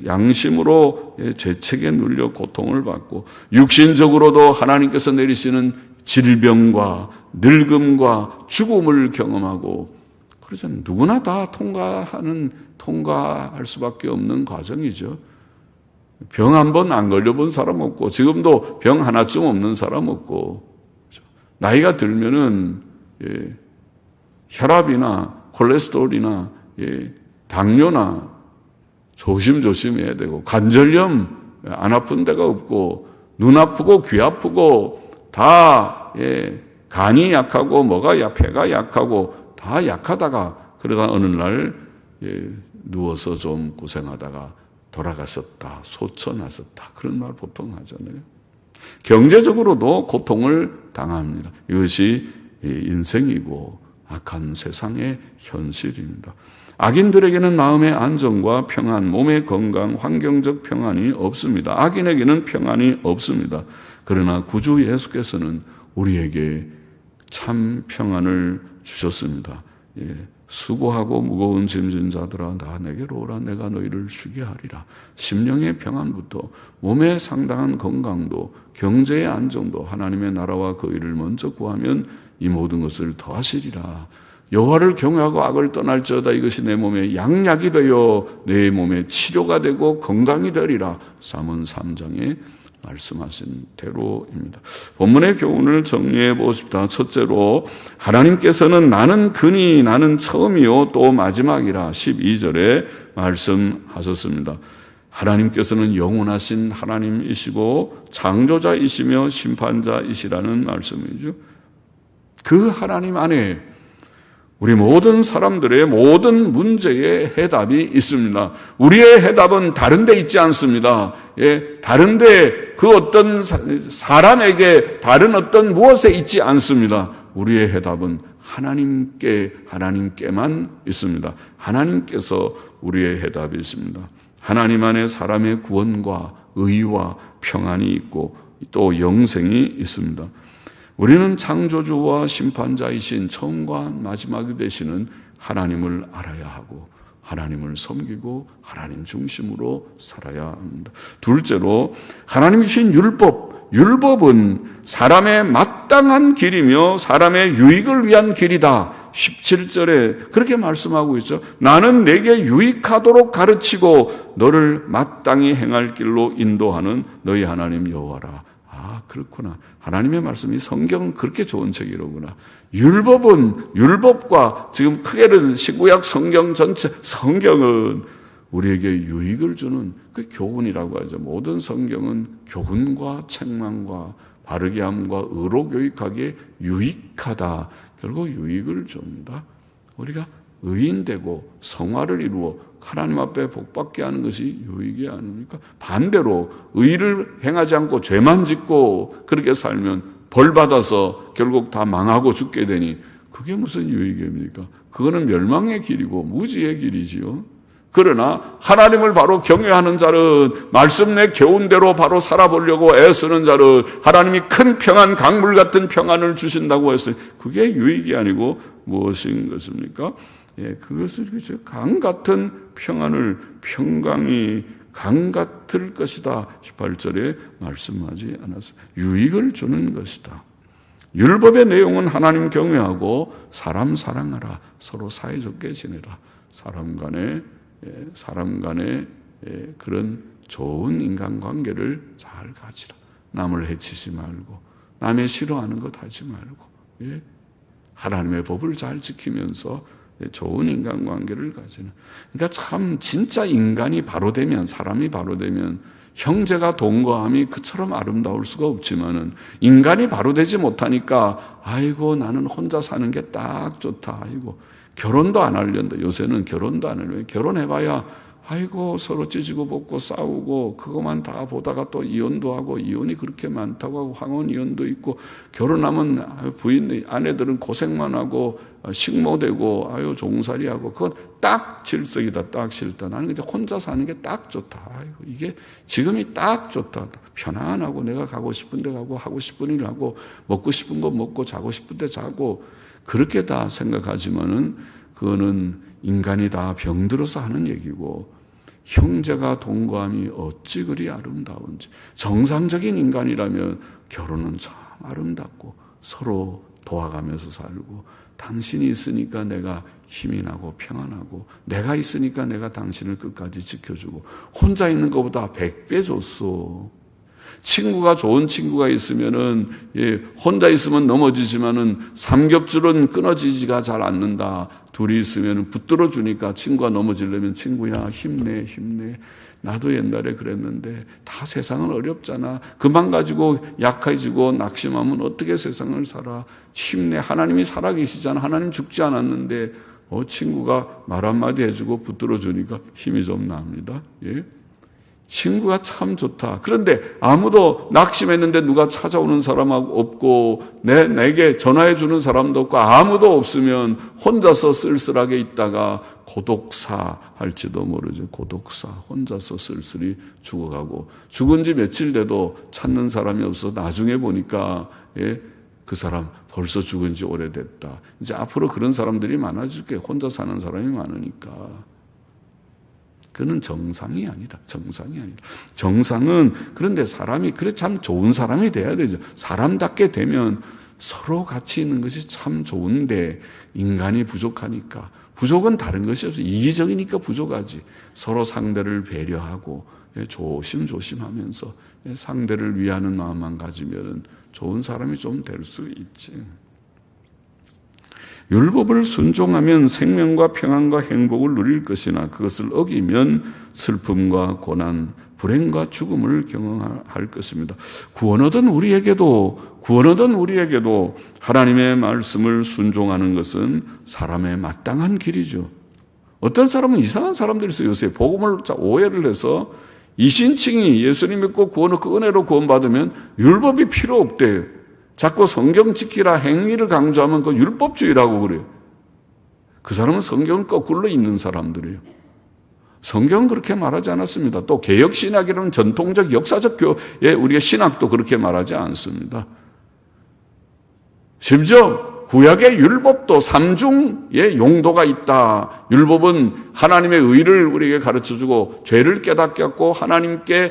양심으로 죄책에 눌려 고통을 받고 육신적으로도 하나님께서 내리시는 질병과 늙음과 죽음을 경험하고 그러잖아요. 누구나 다 통과할 수밖에 없는 과정이죠. 병 한 번 안 걸려본 사람 없고 지금도 병 하나쯤 없는 사람 없고 나이가 들면은 혈압이나 콜레스테롤이나 당뇨나 조심조심해야 되고 관절염 안 아픈 데가 없고 눈 아프고 귀 아프고 다 간이 약하고 뭐가 폐가 약하고 다 약하다가 그러다 어느 날 누워서 좀 고생하다가 돌아가셨다, 소천하셨다 그런 말 보통 하잖아요. 경제적으로도 고통을 당합니다. 이것이 인생이고 악한 세상의 현실입니다. 악인들에게는 마음의 안정과 평안, 몸의 건강, 환경적 평안이 없습니다. 악인에게는 평안이 없습니다. 그러나 구주 예수께서는 우리에게 참 평안을 주셨습니다. 수고하고 무거운 짐진 자들아 나 내게로 오라 내가 너희를 쉬게 하리라. 심령의 평안부터 몸의 상당한 건강도 경제의 안정도 하나님의 나라와 그 일을 먼저 구하면 이 모든 것을 더하시리라. 여호와를 경외하고 악을 떠날지어다 이것이 내 몸에 양약이 되어 내 몸에 치료가 되고 건강이 되리라. 잠언 3장에 말씀하신 대로입니다. 본문의 교훈을 정리해 보십시다. 첫째로 하나님께서는 나는 근이 나는 처음이요 또 마지막이라 12절에 말씀하셨습니다. 하나님께서는 영원하신 하나님이시고 창조자이시며 심판자이시라는 말씀이죠. 그 하나님 안에 우리 모든 사람들의 모든 문제의 해답이 있습니다. 우리의 해답은 다른 데 있지 않습니다. 다른 데 그 어떤 사람에게 다른 어떤 무엇에 있지 않습니다. 우리의 해답은 하나님께만 있습니다. 하나님께서 우리의 해답이십니다. 하나님 안에 사람의 구원과 의와 평안이 있고 또 영생이 있습니다. 우리는 창조주와 심판자이신 처음과 마지막이 되시는 하나님을 알아야 하고 하나님을 섬기고 하나님 중심으로 살아야 합니다. 둘째로 하나님이 주신 율법은 사람의 마땅한 길이며 사람의 유익을 위한 길이다. 17절에 그렇게 말씀하고 있죠. 나는 내게 유익하도록 가르치고 너를 마땅히 행할 길로 인도하는 너희 하나님 여호와라. 아, 그렇구나. 하나님의 말씀이 성경은 그렇게 좋은 책이로구나. 율법과 지금 크게는 신구약 성경 전체 성경은 우리에게 유익을 주는 그 교훈이라고 하죠. 모든 성경은 교훈과 책망과 바르게 함과 의로 교육하기에 유익하다. 결국 유익을 줍니다. 우리가 의인되고 성화를 이루어 하나님 앞에 복받게 하는 것이 유익이 아닙니까? 반대로 의를 행하지 않고 죄만 짓고 그렇게 살면 벌 받아서 결국 다 망하고 죽게 되니 그게 무슨 유익입니까? 그거는 멸망의 길이고 무지의 길이지요. 그러나 하나님을 바로 경외하는 자는 말씀 내 교훈대로 바로 살아보려고 애쓰는 자는 하나님이 큰 평안, 강물 같은 평안을 주신다고 했어요. 그게 유익이 아니고 무엇인 것입니까? 그것을 강 같은 평강이 강 같을 것이다. 18절에 말씀하지 않았어요. 유익을 주는 것이다. 율법의 내용은 하나님 경외하고 사람 사랑하라. 서로 사이좋게 지내라. 사람 간의 그런 좋은 인간관계를 잘 가지라. 남을 해치지 말고 남의 싫어하는 것 하지 말고 하나님의 법을 잘 지키면서 좋은 인간관계를 가지는. 그러니까 참 진짜 인간이 바로 되면 사람이 바로 되면 형제가 동거함이 그처럼 아름다울 수가 없지만은 인간이 바로 되지 못하니까 아이고 나는 혼자 사는 게 딱 좋다. 아이고 결혼도 안 하려는데 요새는 결혼도 안 하려고 결혼해봐야 아이고 서로 찢고 볶고 싸우고 그것만 다 보다가 또 이혼도 하고 이혼이 그렇게 많다고 하고 황혼 이혼도 있고 결혼하면 부인 아내들은 고생만 하고 식모되고 아유 종살이하고 그건 딱 질색이다. 딱 싫다. 나는 그냥 혼자 사는 게 딱 좋다. 아이고 이게 지금이 딱 좋다. 편안하고 내가 가고 싶은 데 가고 하고 싶은 일 하고 먹고 싶은 거 먹고 자고 싶은 데 자고 그렇게 다 생각하지만은 그거는 인간이 다 병들어서 하는 얘기고 형제가 동거함이 어찌 그리 아름다운지. 정상적인 인간이라면 결혼은 참 아름답고 서로 도와가면서 살고 당신이 있으니까 내가 힘이 나고 평안하고 내가 있으니까 내가 당신을 끝까지 지켜주고 혼자 있는 것보다 100배 좋소. 친구가 좋은 친구가 있으면은 혼자 있으면 넘어지지만은 삼겹줄은 끊어지지가 잘 않는다. 둘이 있으면은 붙들어 주니까 친구가 넘어지려면 친구야 힘내. 나도 옛날에 그랬는데 다 세상은 어렵잖아. 그만 가지고 약해지고 낙심하면 어떻게 세상을 살아. 힘내. 하나님이 살아계시잖아. 하나님 죽지 않았는데 친구가 말 한마디 해주고 붙들어 주니까 힘이 좀 납니다. 친구가 참 좋다. 그런데 아무도 낙심했는데 누가 찾아오는 사람하고 없고 내게 전화해 주는 사람도 없고 아무도 없으면 혼자서 쓸쓸하게 있다가 고독사 할지도 모르죠. 고독사. 혼자서 쓸쓸히 죽어가고 죽은 지 며칠 돼도 찾는 사람이 없어서 나중에 보니까 그 사람 벌써 죽은 지 오래됐다. 이제 앞으로 그런 사람들이 많아질 거예요. 혼자 사는 사람이 많으니까. 그는 정상이 아니다. 정상이 아니다. 정상은 그런데 사람이 그래 참 좋은 사람이 돼야 되죠. 사람답게 되면 서로 같이 있는 것이 참 좋은데 인간이 부족하니까. 부족은 다른 것이 없어요. 이기적이니까 부족하지. 서로 상대를 배려하고 조심조심하면서 상대를 위하는 마음만 가지면 좋은 사람이 좀 될 수 있지. 율법을 순종하면 생명과 평안과 행복을 누릴 것이나 그것을 어기면 슬픔과 고난, 불행과 죽음을 경험할 것입니다. 구원 얻은 우리에게도 하나님의 말씀을 순종하는 것은 사람의 마땅한 길이죠. 어떤 사람은 이상한 사람들이 있어요. 요새 복음을 오해를 해서 이신칭이 예수님 믿고 구원 얻고 은혜로 구원받으면 율법이 필요 없대요. 자꾸 성경 지키라 행위를 강조하면 그 율법주의라고 그래요. 그 사람은 성경을 거꾸로 읽는 사람들이에요. 성경은 그렇게 말하지 않았습니다. 또 개혁신학이라는 전통적 역사적 교회 우리가 신학도 그렇게 말하지 않습니다. 심지어 구약의 율법도 삼중의 용도가 있다. 율법은 하나님의 의를 우리에게 가르쳐주고 죄를 깨닫게 하고 하나님께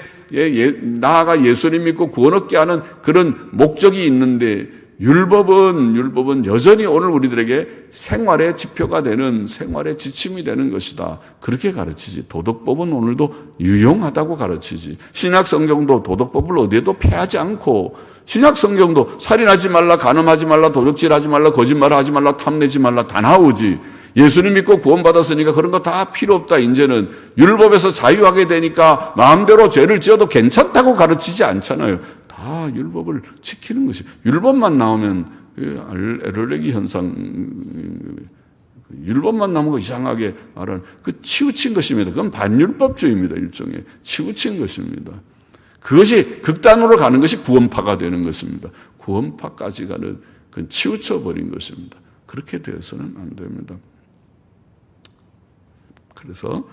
나아가 예수님 믿고 구원 얻게 하는 그런 목적이 있는데 율법은 여전히 오늘 우리들에게 생활의 지표가 되는 생활의 지침이 되는 것이다. 그렇게 가르치지. 도덕법은 오늘도 유용하다고 가르치지. 신약 성경도 도덕법을 어디에도 폐하지 않고 신약 성경도 살인하지 말라, 간음하지 말라, 도적질하지 말라, 거짓말하지 말라, 탐내지 말라 다 나오지. 예수님 믿고 구원받았으니까 그런 거 다 필요 없다. 이제는 율법에서 자유하게 되니까 마음대로 죄를 지어도 괜찮다고 가르치지 않잖아요. 다 율법을 지키는 것이. 율법만 나오면 에럴레기 현상, 율법만 나오면 이상하게 말하는 그 치우친 것입니다. 그건 반율법주의입니다. 일종의 치우친 것입니다. 그것이 극단으로 가는 것이 구원파가 되는 것입니다. 구원파까지 가는 그건 치우쳐버린 것입니다. 그렇게 되어서는 안 됩니다. 그래서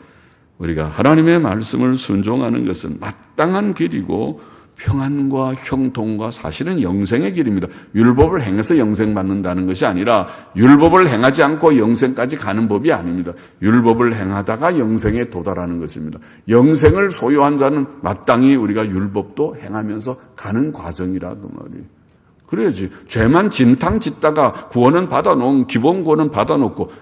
우리가 하나님의 말씀을 순종하는 것은 마땅한 길이고 평안과 형통과 사실은 영생의 길입니다. 율법을 행해서 영생 받는다는 것이 아니라 율법을 행하지 않고 영생까지 가는 법이 아닙니다. 율법을 행하다가 영생에 도달하는 것입니다. 영생을 소유한 자는 마땅히 우리가 율법도 행하면서 가는 과정이라 그 말이에요. 그래야지. 죄만 진탕 짓다가 구원은 받아놓은 기본 구원은 받아놓고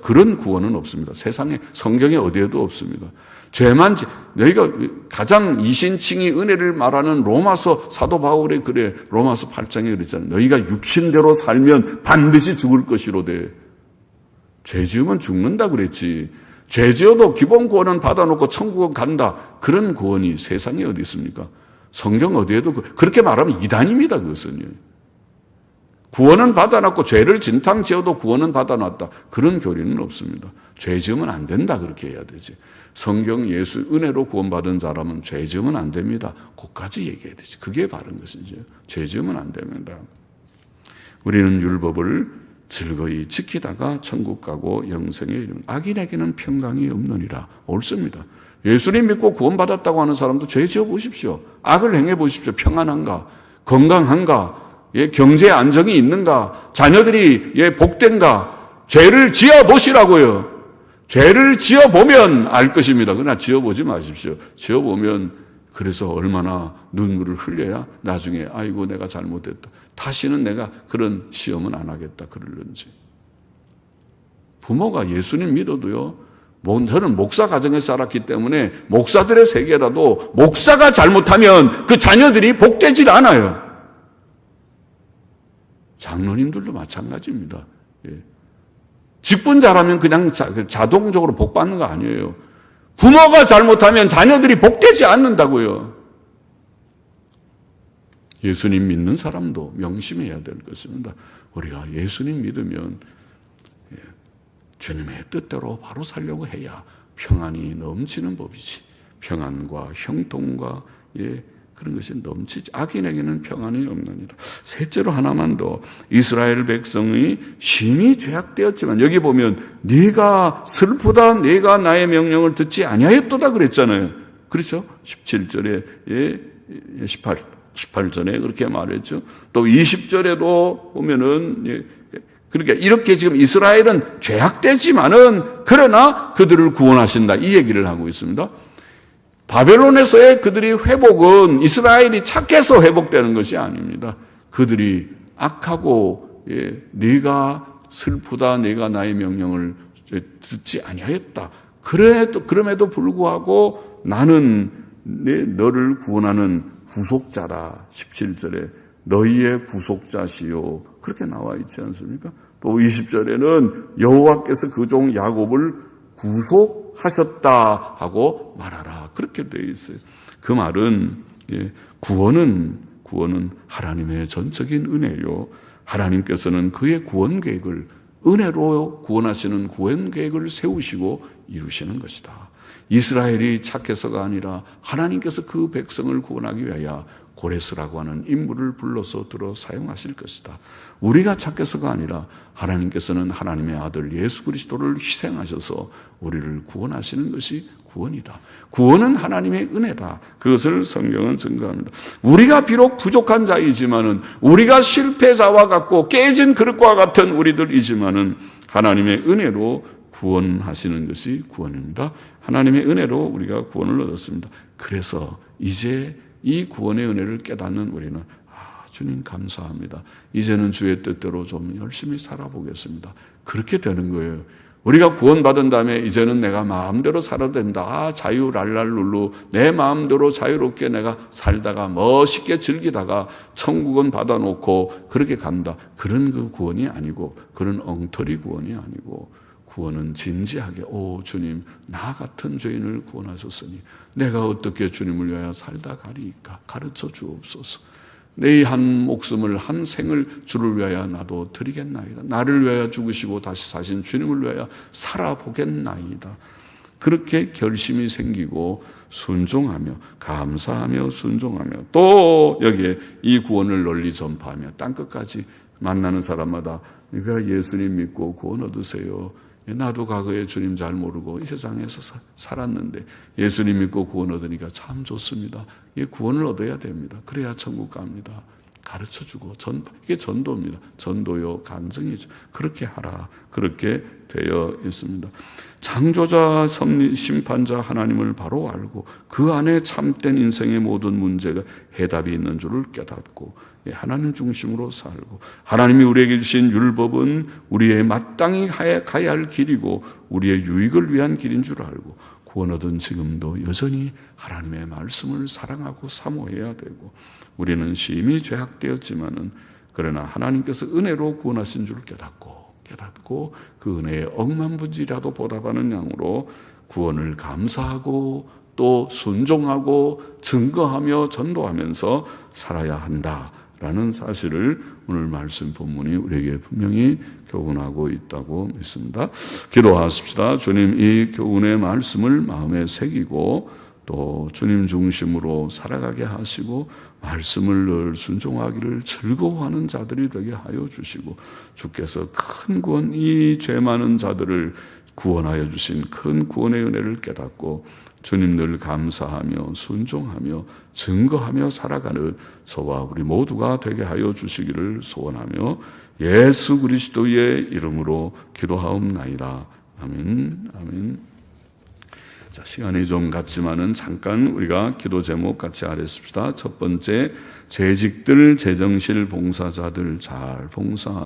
그런 구원은 없습니다. 세상에 성경에 어디에도 없습니다. 죄만 너희가 가장 이신칭이 은혜를 말하는 로마서 사도 바울이 그래 로마서 8장에 그랬잖아요. 너희가 육신대로 살면 반드시 죽을 것이로되 죄 지으면 죽는다 그랬지. 죄 지어도 기본 구원은 받아놓고 천국은 간다. 그런 구원이 세상에 어디 있습니까? 성경 어디에도 그렇게 말하면 이단입니다. 그것은요. 구원은 받아놨고 죄를 진탕 지어도 구원은 받아놨다. 그런 교리는 없습니다. 죄 지으면 안 된다 그렇게 해야 되지. 성경 예수 은혜로 구원받은 자라면 죄 지으면 안 됩니다. 그것까지 얘기해야 되지. 그게 바른 것이죠. 죄 지으면 안 됩니다. 우리는 율법을 즐거이 지키다가 천국 가고 영생에 이르는 악인에게는 평강이 없느니라. 옳습니다. 예수님 믿고 구원받았다고 하는 사람도 죄 지어 보십시오. 악을 행해 보십시오. 평안한가? 건강한가? 경제 안정이 있는가? 자녀들이 복된가? 죄를 지어 보시라고요. 죄를 지어 보면 알 것입니다. 그러나 지어 보지 마십시오. 지어 보면 그래서 얼마나 눈물을 흘려야 나중에 아이고 내가 잘못했다. 다시는 내가 그런 시험은 안 하겠다 그러는지. 부모가 예수님 믿어도요. 저는 목사 가정에서 자랐기 때문에 목사들의 세계라도 목사가 잘못하면 그 자녀들이 복되질 않아요. 장로님들도 마찬가지입니다. 직분 잘하면 그냥 자동적으로 복 받는 거 아니에요. 부모가 잘못하면 자녀들이 복되지 않는다고요. 예수님 믿는 사람도 명심해야 될 것입니다. 우리가 예수님 믿으면 주님의 뜻대로 바로 살려고 해야 평안이 넘치는 법이지. 평안과 형통과 그런 것이 넘치지. 악인에게는 평안이 없느니라. 셋째로 하나만 더. 이스라엘 백성이 심히 죄악되었지만 여기 보면 네가 슬프다. 네가 나의 명령을 듣지 아니하였도다 그랬잖아요. 그렇죠? 17절에 18 18절에 그렇게 말했죠. 또 20절에도 보면은, 그러니까 이렇게 지금 이스라엘은 죄악되지만은 그러나 그들을 구원하신다, 이 얘기를 하고 있습니다. 바벨론에서의 그들이 회복은 이스라엘이 착해서 회복되는 것이 아닙니다. 그들이 악하고, 네가 슬프다, 네가 나의 명령을 듣지 아니하였다. 그럼에도 불구하고 나는 너를 구원하는 구속자라. 17절에 너희의 구속자시요, 그렇게 나와 있지 않습니까? 또 20절에는 여호와께서 그 종 야곱을 구속하셨다 하고 말하라, 그렇게 되어 있어요. 그 말은 구원은 하나님의 전적인 은혜요, 하나님께서는 그의 구원 계획을, 은혜로 구원하시는 구원 계획을 세우시고 이루시는 것이다. 이스라엘이 착해서가 아니라 하나님께서 그 백성을 구원하기 위하여 고레스라고 하는 인물을 불러서 들어 사용하실 것이다. 우리가 착해서가 아니라 하나님께서는 하나님의 아들 예수 그리스도를 희생하셔서 우리를 구원하시는 것이 구원이다. 구원은 하나님의 은혜다. 그것을 성경은 증거합니다. 우리가 비록 부족한 자이지만은, 우리가 실패자와 같고 깨진 그릇과 같은 우리들이지만은 하나님의 은혜로 구원하시는 것이 구원입니다. 하나님의 은혜로 우리가 구원을 얻었습니다. 그래서 이제 이 구원의 은혜를 깨닫는 우리는, 주님 감사합니다, 이제는 주의 뜻대로 좀 열심히 살아보겠습니다, 그렇게 되는 거예요. 우리가 구원받은 다음에 이제는 내가 마음대로 살아도 된다. 자유 랄랄룰루, 내 마음대로 자유롭게 내가 살다가 멋있게 즐기다가 천국은 받아놓고 그렇게 간다. 그런 그 구원이 아니고, 그런 엉터리 구원이 아니고, 구원은 진지하게, 오 주님, 나 같은 죄인을 구원하셨으니 내가 어떻게 주님을 위하여 살다 가리이까, 가르쳐 주옵소서. 내 한 목숨을, 한 생을 주를 위하여 나도 드리겠나이다. 나를 위하여 죽으시고 다시 사신 주님을 위하여 살아보겠나이다. 그렇게 결심이 생기고 순종하며, 감사하며 순종하며, 또 여기에 이 구원을 널리 전파하며 땅끝까지 만나는 사람마다 네가 예수님 믿고 구원 얻으세요. 나도 과거에 주님 잘 모르고 이 세상에서 살았는데 예수님 믿고 구원 얻으니까 참 좋습니다. 구원을 얻어야 됩니다. 그래야 천국 갑니다. 가르쳐주고, 이게 전도입니다. 전도요, 간증이죠. 그렇게 하라. 그렇게 되어 있습니다. 창조자, 심판자 하나님을 바로 알고 그 안에 참된 인생의 모든 문제가 해답이 있는 줄을 깨닫고 하나님 중심으로 살고, 하나님이 우리에게 주신 율법은 우리의 마땅히 가야 할 길이고 우리의 유익을 위한 길인 줄 알고, 구원 얻은 지금도 여전히 하나님의 말씀을 사랑하고 사모해야 되고, 우리는 심히 죄악되었지만은 그러나 하나님께서 은혜로 구원하신 줄 깨닫고 그 은혜에 억만분지라도 보답하는 양으로 구원을 감사하고 또 순종하고 증거하며 전도하면서 살아야 한다라는 사실을 오늘 말씀 본문이 우리에게 분명히 교훈하고 있다고 믿습니다. 기도하십시다. 주님, 이 교훈의 말씀을 마음에 새기고 또 주님 중심으로 살아가게 하시고 말씀을 늘 순종하기를 즐거워하는 자들이 되게 하여 주시고, 주께서 큰 구원, 이 죄 많은 자들을 구원하여 주신 큰 구원의 은혜를 깨닫고 주님 늘 감사하며 순종하며 증거하며 살아가는 저와 우리 모두가 되게 하여 주시기를 소원하며 예수 그리스도의 이름으로 기도하옵나이다. 아멘. 아멘. 자, 시간이 좀 갔지만은 잠깐 우리가 기도 제목 같이 아뢰십시다. 첫 번째, 재직들, 재정실 봉사자들 잘 봉사